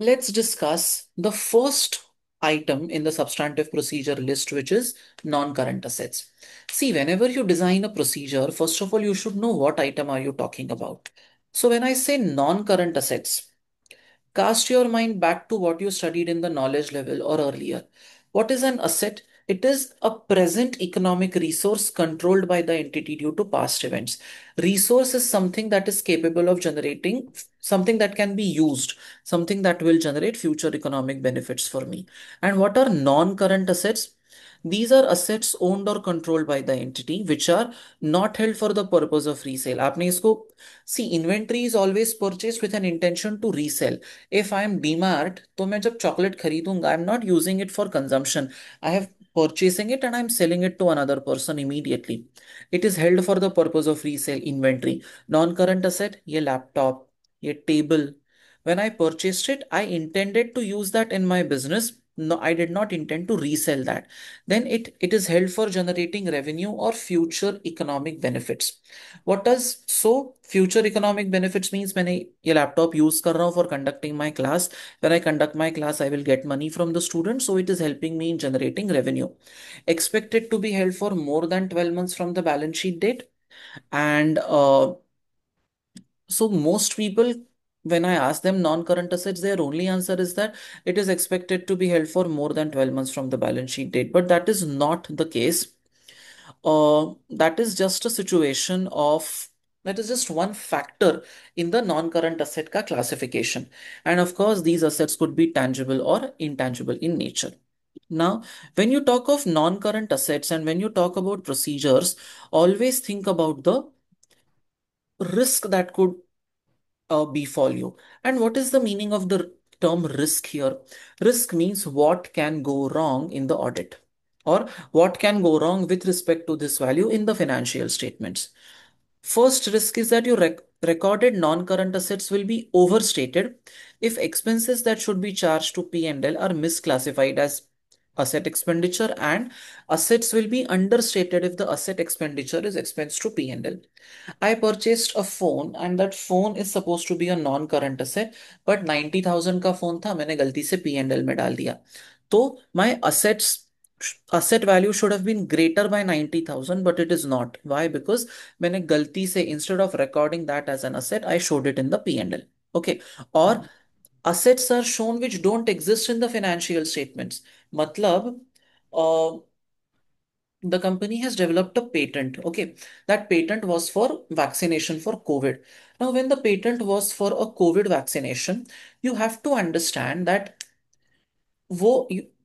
Let's discuss the first item in the substantive procedure list, which is non-current assets. See, whenever you design a procedure, first of all, you should know what item are you talking about. So when I say non-current assets, cast your mind back to what you studied in the knowledge level or earlier. What is an asset? It is a present economic resource controlled by the entity due to past events. Resource is something that is capable of generating something that can be used, something that will generate future economic benefits for me. And what are non-current assets? These are assets owned or controlled by the entity which are not held for the purpose of resale. आपने इसको see, inventory is always purchased with an intention to resell. If I am DMart, तो मैं जब chocolate खरीदूंगा, I'm not using it for consumption. I have purchasing it and I'm selling it to another person immediately. It is held for the purpose of resale inventory. Non-current asset, ये laptop, ये table. When I purchased it, I intended to use that in my business. No, I did not intend to resell that. Then it is held for generating revenue or future economic benefits. What does so future economic benefits means? मैंने ये laptop use कर रहा हूँ for conducting my class. When I conduct my class, I will get money from the students, so it is helping me in generating revenue. Expected to be held for more than 12 months from the balance sheet date. And so most people, when I ask them non-current assets, their only answer is that it is expected to be held for more than 12 months from the balance sheet date. But that is not the case. That is just a situation of that is just one factor in the non-current asset ka classification. And of course, these assets could be tangible or intangible in nature. Now, when you talk of non-current assets and when you talk about procedures, always think about the risk that could befall you. And what is the meaning of the term risk here? Risk means what can go wrong in the audit or what can go wrong with respect to this value in the financial statements. First risk is that your recorded non-current assets will be overstated if expenses that should be charged to P&L are misclassified as asset expenditure, and assets will be understated if the asset expenditure is expense to P&L. I purchased a phone and that phone is supposed to be a non-current asset, but 90,000 का phone था, मैंने गलती से P&L में डाल दिया. तो my asset value should have been greater by 90,000, but it is not. Why? Because मैंने गलती से instead of recording that as an asset, I showed it in the P&L. Okay. Or assets are shown which don't exist in the financial statements. मतलब the company has developed a patent. Okay, that patent was for vaccination for COVID. Now, when the patent was for a COVID vaccination, you have to understand that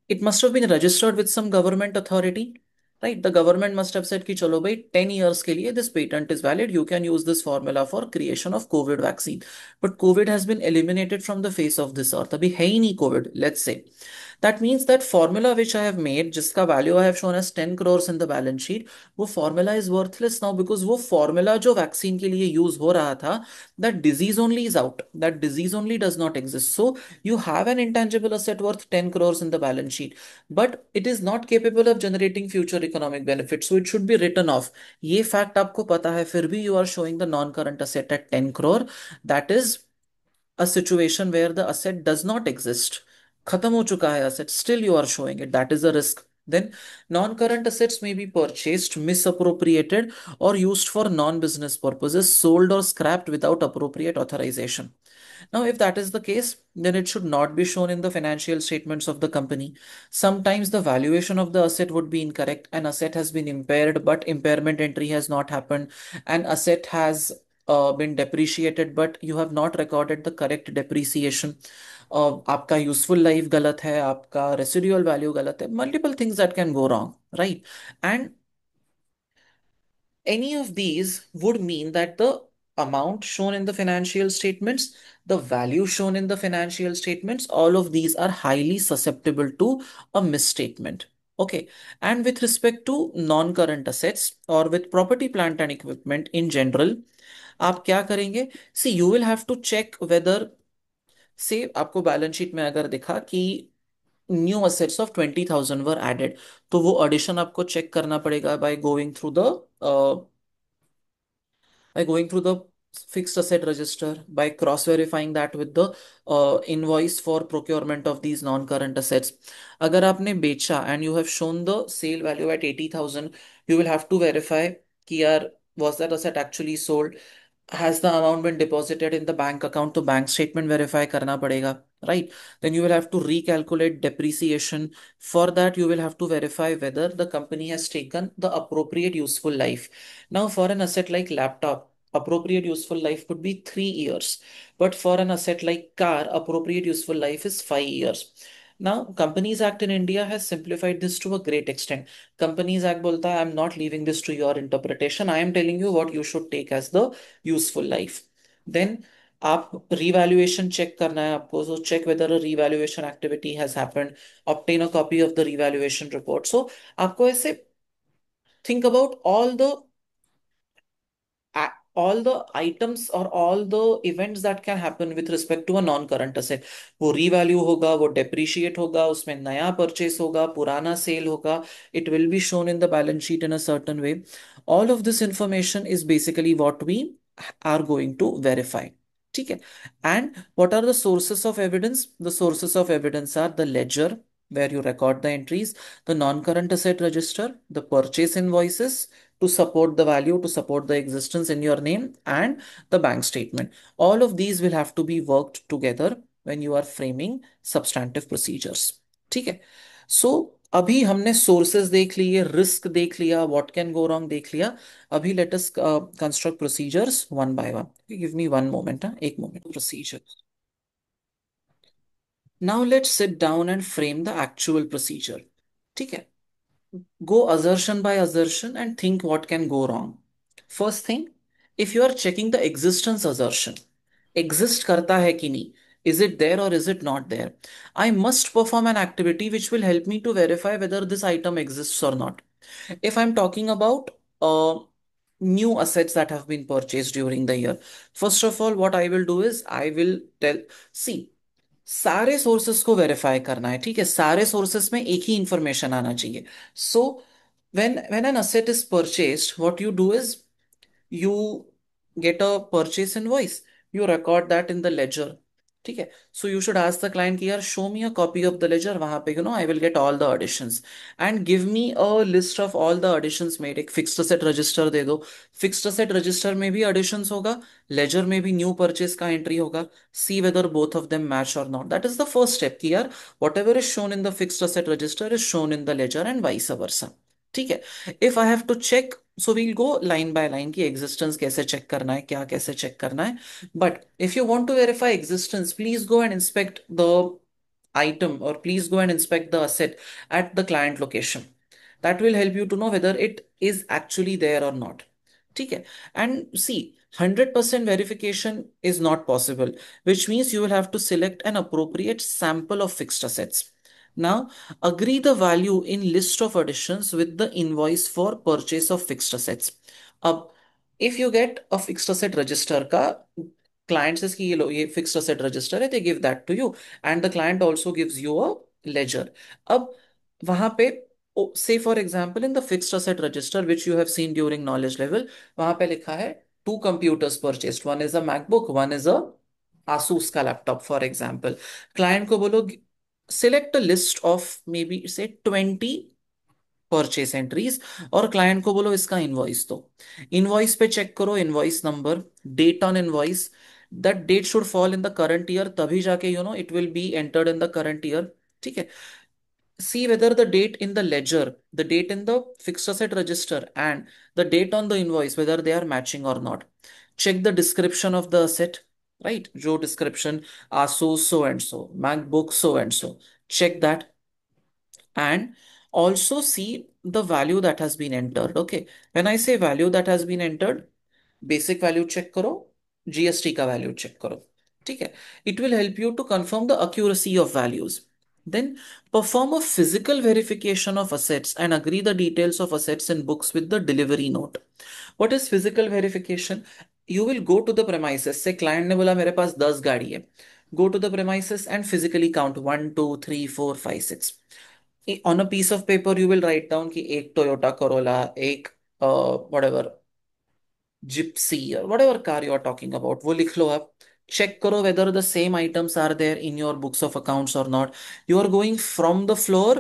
it must have been registered with some government authority, right? The government must have said कि चलो भाई 10 years के लिए this patent is valid, you can use this formula for creation of COVID vaccine. But COVID has been eliminated from the face of this earth. अभी है ही नहीं COVID, let's say. That means that formula which I have made, जिसका value I have shown as 10 crores in the balance sheet, वो formula is worthless now because वो formula जो vaccine के लिए use हो रहा था, that disease only is out. That disease only does not exist. So you have an intangible asset worth 10 crores in the balance sheet, but it is not capable of generating future economic benefits. So it should be written off. ये fact आपको पता है, फिर भी you are showing the non-current asset at 10 crore. That is a situation where the asset does not exist. खत्म हो चुका है asset, still you are showing it. That is a risk. Then non-current assets may be purchased, misappropriated, or used for non-business purposes, sold or scrapped without appropriate authorization. Now, if that is the case, then it should not be shown in the financial statements of the company. Sometimes the valuation of the asset would be incorrect. An asset has been impaired, but impairment entry has not happened. An asset has been depreciated, but you have not recorded the correct depreciation. आपका useful life गलत है, आपका residual value गलत है. Multiple things that can go wrong, right? And any of these would mean that the amount shown in the financial statements, the value shown in the financial statements, all of these are highly susceptible to a misstatement. Okay. And with respect to non-current assets or with property, plant and equipment in general, आप क्या करेंगे? See, you will have to check whether, say, आपको balance sheet में अगर दिखा कि new assets of 20,000 were added, तो वो एडिशन आपको चेक करना पड़ेगा by going through the fixed asset register by cross verifying that with the invoice for procurement of these non current assets. अगर आपने बेचा and you have shown the sale value at 80,000, you will have to verify कि यार was that asset actually sold, has the amount been deposited in the bank account, तो bank statement verify करना पड़ेगा, right? Then you will have to recalculate depreciation. For that you will have to verify whether the company has taken the appropriate useful life. Now for an asset like laptop, appropriate useful life could be 3 years, but for an asset like car, appropriate useful life is 5 years. Now Companies Act in India has simplified this to a great extent. Companies Act बोलता है, I am not leaving this to your interpretation, I am telling you what you should take as the useful life. Then आप revaluation check करना है आपको, so check whether a revaluation activity has happened, obtain a copy of the revaluation report. So आपको ऐसे think about all the items or all the events that can happen with respect to a non current asset. वो revalue होगा, वो depreciate होगा, उसमें नया purchase होगा, पुराना sale होगा, it will be shown in the balance sheet in a certain way. All of this information is basically what we are going to verify. ठीक है. And what are the sources of evidence? The sources of evidence are the ledger where you record the entries, the non-current asset register, the purchase invoices to support the value, to support the existence in your name, and the bank statement. All of these will have to be worked together when you are framing substantive procedures. ठीक है. सो अभी हमने sources देख लिए, risk देख लिया, what can go wrong देख लिया. अभी let us construct procedures one by one. Give me one moment, एक moment. Procedure. Now let's sit down and frame the actual procedure. ठीक है. Go assertion by assertion and think what can go wrong. First thing, if you are checking the existence assertion, exist karta hai ki nahi, is it there or is it not there? I must perform an activity which will help me to verify whether this item exists or not. If I'm talking about new assets that have been purchased during the year, first of all, what I will do is I will tell, see, सारे sources को verify करना है. ठीक है. सारे sources में एक ही information आना चाहिए. सो when an asset is purchased, what you do is you get a purchase invoice, you record that in the ledger. ठीक है. So you should ask the client कि यार show me a copy of the ledger. वहां पे I will get all the additions and give me a list of all the additions made. एक fixed asset register दे दो. Fixed asset register में भी editions होगा, लेजर में भी न्यू परचेस का एंट्री होगा. See whether both of them match और not. That is the first step कि यार whatever is shown in the fixed asset register is shown in the ledger and vice versa. ठीक है. If I have to check, so we'll go line by line की existence कैसे check करना है, क्या कैसे चेक करना है. But if you want to verify existence, please go and inspect the item or please go and inspect the asset at the client location. That will help you to know whether it is actually there or not. ठीक है. And see, 100% verification is not possible, which means you will have to select an appropriate sample of fixed assets. Now, agree the value in list of additions with the invoice for purchase of fixed assets. अब if you get a fixed asset register का client says कि ये लो ये fixed asset register है, they give that to you and the client also gives you a ledger. अब वहां पे say for example in the fixed asset register which you have seen during knowledge level, वहां पे लिखा है two computers purchased, one is a MacBook, one is a Asus का laptop for example. Client को बोलो select a list of maybe say 20 purchase entries और client को बोलो इसका इनवॉइस दो. इनवॉइस पे चेक करो invoice number, date on invoice. That date should fall in the current year, तभी जाके it will be entered in the current year. ठीक है. See whether the date in the ledger, the date in the fixed asset register, and the date on the invoice, whether they are matching or not. Check the description of the asset, right? जो description, Asus so and so, MacBook so and so. Check that and also see the value that has been entered. Okay. When I say value that has been entered, basic value check करो, GST का value check करो. ठीक है. It will help you to confirm the accuracy of values. Then perform a physical verification of assets and agree the details of assets in books with the delivery note. What is physical verification? You will go to the premises. से client ने बोला मेरे पास 10 गाड़ी है. Go to the premises and physically count 1 2 3 4 5 6. On a piece of paper you will write down कि एक Toyota Corolla, एक whatever Gypsy और whatever car you are talking about, वो लिख लो आप। चेक करो whether the same items are there in your books of accounts or not। You are going from the floor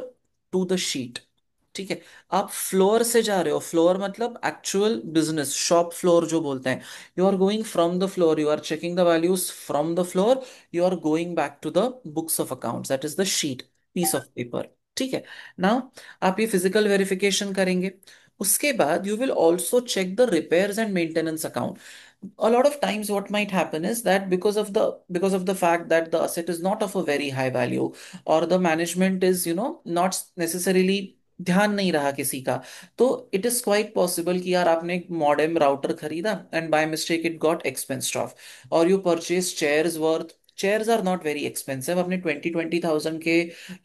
to the sheet। ठीक है। आप floor से जा रहे हो, फ्लोर मतलब एक्चुअल बिजनेस शॉप फ्लोर जो बोलते हैं। You are going from the floor, you are checking the values from the floor, you are going back to the books of accounts, that is the sheet, piece of paper. ठीक है। Now आप ये physical verification करेंगे। उसके बाद you will also check the repairs and maintenance account। A lot of times what might happen is that because of the fact that the asset is not of a very high value, or the management is not necessarily ध्यान नहीं रहा किसी का, तो it is quite possible कि यार आपने एक मॉडेम राउटर खरीदा and by mistake it got expensed off, और you purchase chairs worth, chairs are not very expensive, अपने 20,000 के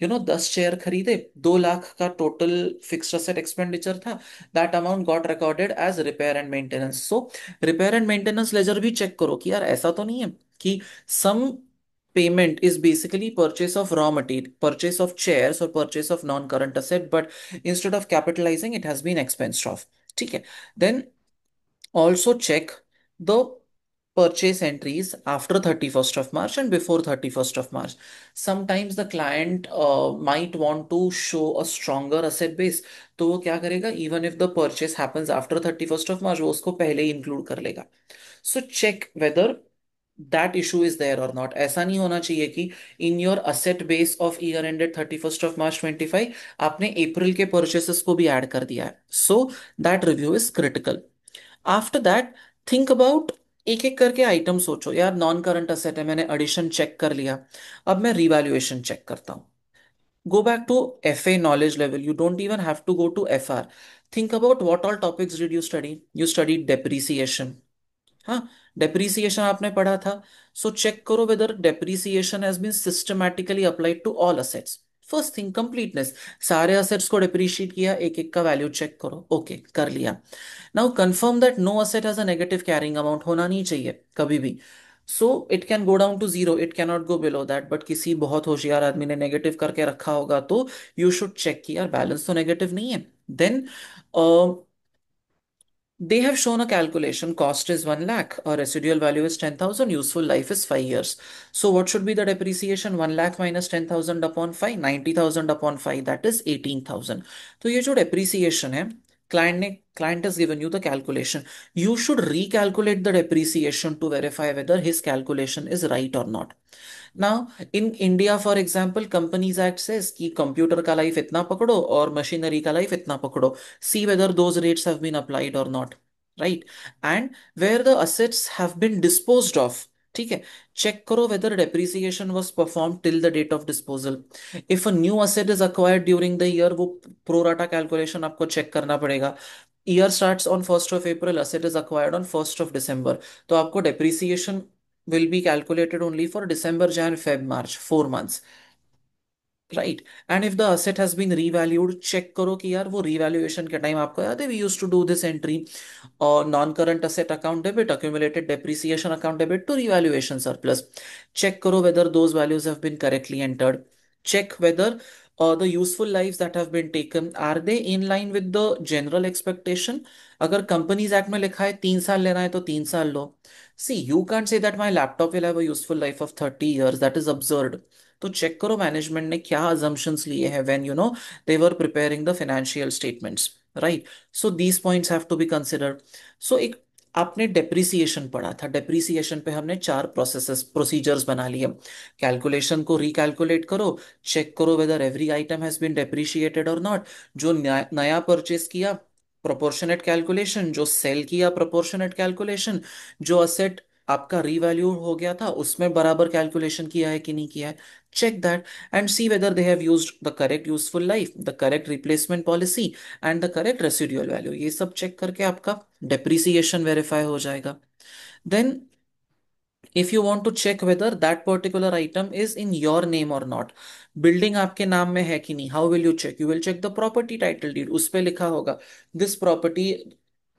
10 चेयर खरीदे, 2 लाख का टोटल फिक्स्ड असेट एक्सपेंडिचर था, that amount got recorded as repair and maintenance. So repair and maintenance ledger भी check करो कि यार ऐसा तो नहीं है कि सम payment is basically purchase of raw material, purchase of chairs or purchase of non-current asset, but instead of capitalizing it has been expensed off। ठीक है। Then also check the purchase entries after 31st of March and before 31st of March। Sometimes the client might want to show a stronger asset base, तो वो क्या करेगा, even if the purchase happens after 31st of March वो उसको पहले ही include कर लेगा। So check whether that issue is there or not। ऐसा नहीं होना चाहिए कि in your asset base of year ended 31st of March 25 आपने अप्रैल के परचेसेस को भी ऐड कर दिया है। So that review is critical। After that think about, एक एक करके आइटम सोचो। यार नॉन करंट असेट है, मैंने एडिशन चेक कर लिया, अब मैं रिवैल्यूएशन चेक करता हूँ। Go back to F A knowledge level, you don't even have to go to F R. Think about what all topics did you study, you study depreciation. हाँ, depreciation आपने पढ़ा था। सो चेक करो whether depreciation has been systematically applied to all assets. First thing completeness, सारे assets को depreciate किया, एक एक का वैल्यू चेक करो, ओके कर लिया। Now confirm that no asset has a negative carrying amount, होना नहीं चाहिए कभी भी। So it can go down to zero, it can not go below that, but किसी बहुत होशियार आदमी ने नेगेटिव करके रखा होगा, तो यू शुड चेक कि यार बैलेंस तो नेगेटिव नहीं है। Then they have shown a calculation, cost is 1 lakh, a residual value is 10,000, useful life is 5 years। So what should be the depreciation? 1 lakh minus 10,000 upon 5, 90,000 upon 5, that is 18,000। तो ये जो depreciation है, client has given you the calculation, you should recalculate the depreciation to verify whether his calculation is right or not। Now, in India, for example, Companies Act says कि computer का life इतना पकड़ो और machinery का life इतना पकड़ो। See whether those rates have been applied or not, right? And where the assets have been disposed of, ठीक है, चेक करो whether depreciation was performed till the date of disposal। If a new asset is acquired during the year, वो pro rata calculation आपको check करना पड़ेगा। Year starts on 1st of April, asset is acquired on 1st of December, तो आपको depreciation will be calculated only for December, Jan, Feb, March, 4 months, right. And if the asset has been revalued, check करो कि यार वो revaluation के time आपको याद है we use to do this entry, और non current asset account debit, accumulated depreciation account debit to revaluation surplus। check करो whether those values have been correctly entered। check whether the useful lives that have been taken are they in line with the general expectation। अगर companies act में लिखा है 3 साल लेना है तो 3 साल लो। सी you can't say that my laptop will have a useful life of 30 years, that is absurd। तो चेक करो मैनेजमेंट ने क्या assumptions लिए हैं when they were preparing the financial statements, right? So these points have to be considered। so एक आपने depreciation पढ़ा था, डेप्रिसिएशन पे हमने 4 प्रोसीजर्स बना लिए। कैलकुलेशन को रिकैलकुलेट करो, चेक करो whether every item has been depreciated और नॉट, जो नया परचेस किया प्रोपोर्शनेट कैलकुलेशन, जो सेल किया प्रोपोर्शनेट कैलकुलेशन, जो असेट आपका रीवैल्यू हो गया था उसमें बराबर कैलकुलेशन किया है कि नहीं किया है। check that and see whether they have used the correct useful life, the correct replacement policy and the correct residual value। ये सब चेक करके आपका depreciation verify हो जाएगा। then if you want to check whether that particular item is in your name or not, building आपके नाम में है कि नहीं, how will you check, you will check the property title deed, उस पे लिखा होगा this property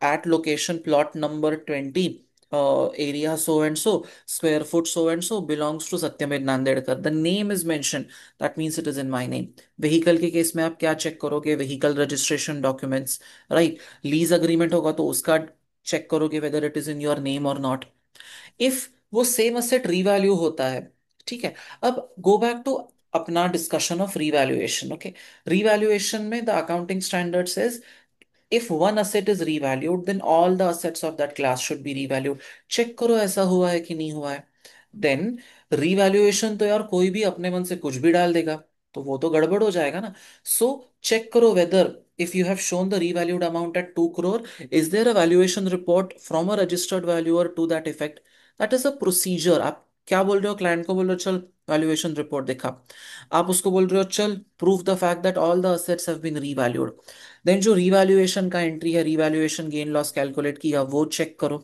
at location plot number 20, area so and so, square feet so and so, belongs to Satyamev Nandedkar, the name is mention, that means it is in my name. Vehicle के केस में आप क्या चेक करोगे, vehicle registration documents, right. Lease agreement होगा तो उसका चेक करोगे whether it is in your name और नॉट। इफ वो सेम असेट रीवैल्यू होता है, ठीक है। अब गो बैक टू अपना discussion of revaluation, okay. Revaluation में the accounting standard says if one asset is revalued then all the assets of that class should be revalued। Check करो ऐसा हुआ है कि नहीं हुआ है। देन रिवैल्यूएशन तो यार कोई भी अपने मन से कुछ भी डाल देगा, तो वो तो गड़बड़ हो जाएगा ना। सो चेक करो weather if you have shown the revalued amount at 2 crore, is there a valuation report from a registered valuer to that effect? That is a procedure। आप क्या बोल रहे हो, क्लाइंट को बोल रहे हो चल वैल्यूएशन रिपोर्ट दिखा, आप उसको बोल रहे हो चल prove the fact that all the assets have been revalued. Then जो रीवैल्यूएशन का एंट्री है, रीवैल्यूएशन गेन लॉस कैलकुलेट किया, वो चेक करो,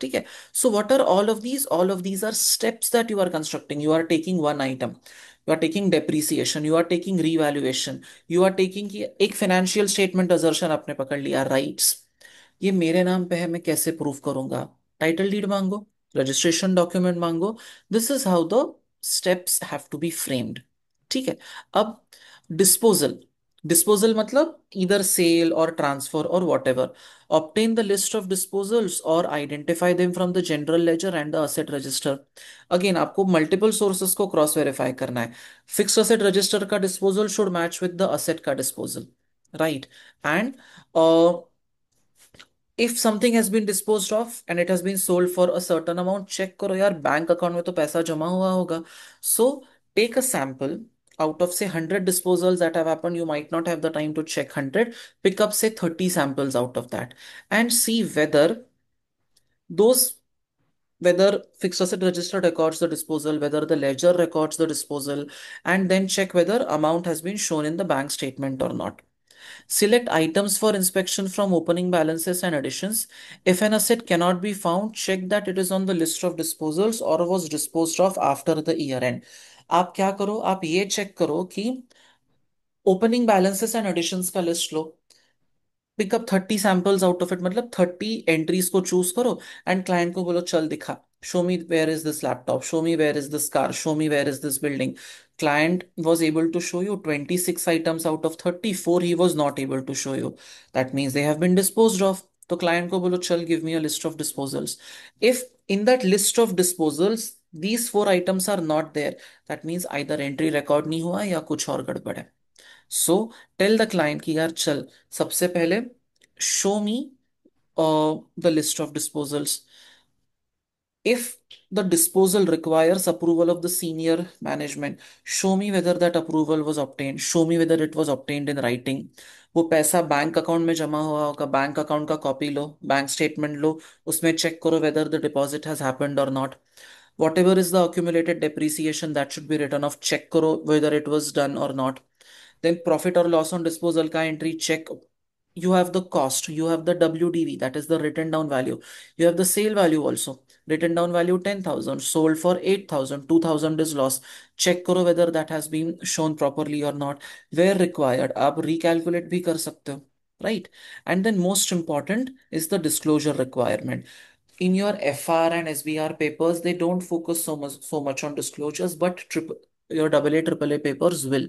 ठीक है। So what are all of these? All of these are steps that you are constructing. You are taking one item. You are taking depreciation. You are taking revaluation. You are taking कि एक financial statement assertion आपने पकड़ लिया, rights। ये मेरे नाम पे है, मैं कैसे प्रूव करूंगा? टाइटल डीड मांगो, रजिस्ट्रेशन डॉक्यूमेंट मांगो। This is how the steps have to be framed, ठीक है। अब डिस्पोजल, डिस्पोजल मतलब इधर सेल और ट्रांसफर और whatever. Obtain the list of disposals और identify them from the general ledger and the asset register. Again आपको multiple sources को क्रॉस वेरीफाई करना है। फिक्स असेट रजिस्टर का disposal should match with the asset का disposal, right. And if something has been disposed of and it has been sold for a certain amount, check करो यार bank account में तो पैसा जमा हुआ होगा। So take a sample out of say 100 disposals that have happened, you might not have the time to check 100, pick up say 30 samples out of that and see whether those, whether fixed asset register records the disposal, whether the ledger records the disposal, and then check whether amount has been shown in the bank statement or not. Select items for inspection from opening balances and additions. If an asset cannot be found, check that it is on the list of disposals or was disposed of after the year end। आप क्या करो, आप ये check करो कि opening balances and editions का list low, pickup 30 samples out of it, मतलब 30 entries को चूज करो एंड क्लाइंट को बोलो चल दिखा, show me where is this laptop, show me where is this car, show me where is this building. Client was able to show you 26 items out of 34 he was not able to show you, that means they have been disposed of। तो client को बोलो चल give me a list of disposals. If in that list of disposals these 4 items are not there, that means either entry record नहीं हुआ या कुछ और गड़बड़ है। सो टेल द क्लाइंट कि यार चल सबसे पहले show me the list of disposals। If the disposal requires approval of the senior management, show me whether that approval was obtained, show me whether it was obtained in writing। वो पैसा bank account में जमा हुआ होगा, bank account का copy लो, bank statement लो, उसमें check करो whether the deposit has happened or not। Whatever is the accumulated depreciation that should be written off, check करो whether it was done or not। Then profit or loss on disposal का entry check, you have the cost, you have the WDV, that is the written down value, you have the sale value also, written down value 10,000, sold for 8,000, 2,000 is loss। check करो whether that has been shown properly or not। where required आप recalculate भी कर सकते हो, right। and then most important is the disclosure requirement। in your FR and SBR papers they don't focus so much on disclosures, but your AA AAA papers will।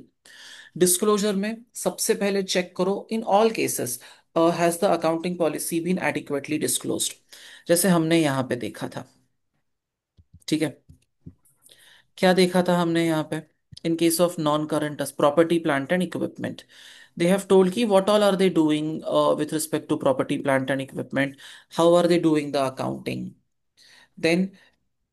Disclosure में सबसे पहले check करो in all cases has the accounting policy been adequately disclosed, जैसे हमने यहाँ पे देखा था, ठीक है। क्या देखा था हमने यहाँ पे? In case of non current property plant and equipment, they have told की what all are they doing with respect to property plant and equipment, how are they doing the accounting. Then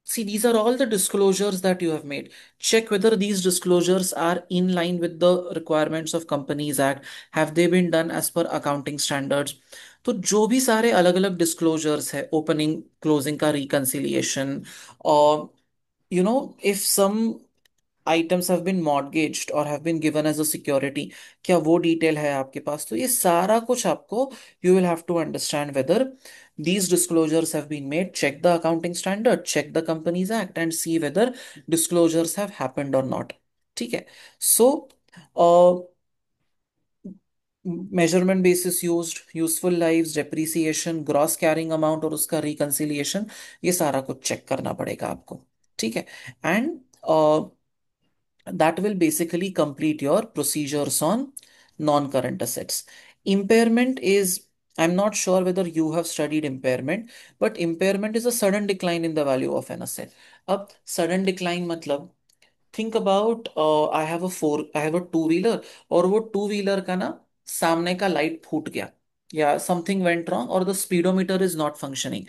see, these are all the disclosures that you have made. Check whether these disclosures are in line with the requirements of Companies Act. Have they been done as per accounting standards? तो जो भी सारे अलग अलग disclosures है, opening closing का reconciliation, और if some items have been mortgaged or have been given as a security, क्या वो डिटेल है आपके पास? तो ये सारा कुछ आपको, you will have to understand whether these disclosures have been made, check the accounting standard, check the Companies Act and see whether disclosures have happened or not, ठीक है। So measurement basis used, useful lives, depreciation, gross carrying amount और उसका reconciliation, ये सारा कुछ check करना पड़ेगा आपको, ठीक है। And that will basically complete your procedures on non-current assets। Impairment is I'm not sure whether you have studied impairment, but impairment is a sudden decline in the value of an asset. अब sudden decline मतलब think about I have a two wheeler, और वो two wheeler का ना सामने का light फूट गया, या समथिंग वेंट रॉन्ग और the speedometer is not functioning,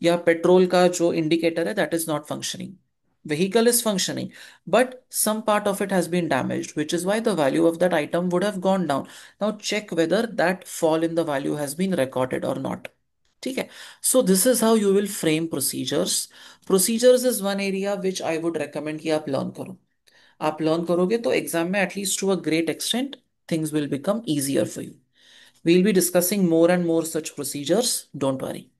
या पेट्रोल का जो इंडिकेटर है that is not functioning. Vehicle is functioning, but some part of it has been damaged, which is why the value of that item would have gone down. Now check whether that fall in the value has been recorded or not. ठीक है. So this is how you will frame procedures. Procedures is one area which I would recommend कि आप learn करो. आप learn करोगे तो exam में at least to a great extent things will become easier for you. We'll be discussing more and more such procedures. Don't worry.